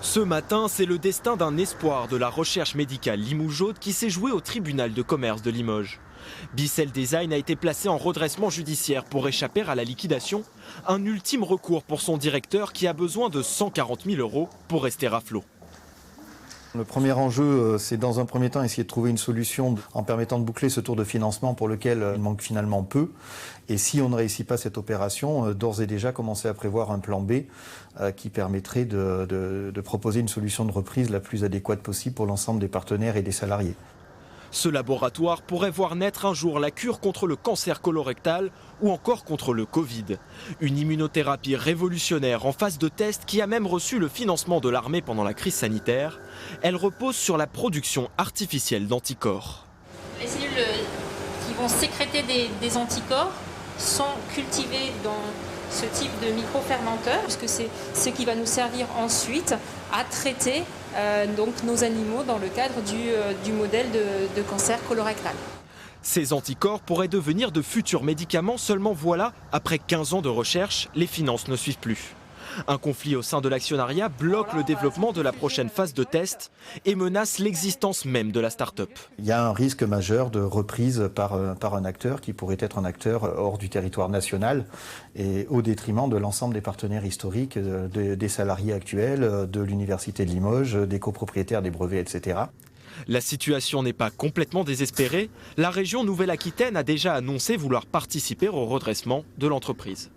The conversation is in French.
Ce matin, c'est le destin d'un espoir de la recherche médicale Limougeaude qui s'est joué au tribunal de commerce de Limoges. Bicel Design a été placé en redressement judiciaire pour échapper à la liquidation, un ultime recours pour son directeur qui a besoin de 140 000 € pour rester à flot. Le premier enjeu, c'est dans un premier temps essayer de trouver une solution en permettant de boucler ce tour de financement pour lequel il manque finalement peu. Et si on ne réussit pas cette opération, d'ores et déjà commencer à prévoir un plan B qui permettrait de proposer une solution de reprise la plus adéquate possible pour l'ensemble des partenaires et des salariés. Ce laboratoire pourrait voir naître un jour la cure contre le cancer colorectal ou encore contre le Covid. Une immunothérapie révolutionnaire en phase de test qui a même reçu le financement de l'armée pendant la crise sanitaire. Elle repose sur la production artificielle d'anticorps. Les cellules qui vont sécréter des anticorps sont cultivées dans ce type de micro-fermenteur, puisque c'est ce qui va nous servir ensuite à traiter donc nos animaux dans le cadre du modèle de cancer colorectal. Ces anticorps pourraient devenir de futurs médicaments, seulement voilà, après 15 ans de recherche, les finances ne suivent plus. Un conflit au sein de l'actionnariat bloque le développement de la prochaine phase de test et menace l'existence même de la start-up. Il y a un risque majeur de reprise par un acteur qui pourrait être un acteur hors du territoire national et au détriment de l'ensemble des partenaires historiques, des salariés actuels, de l'Université de Limoges, des copropriétaires des brevets, etc. La situation n'est pas complètement désespérée. La région Nouvelle-Aquitaine a déjà annoncé vouloir participer au redressement de l'entreprise.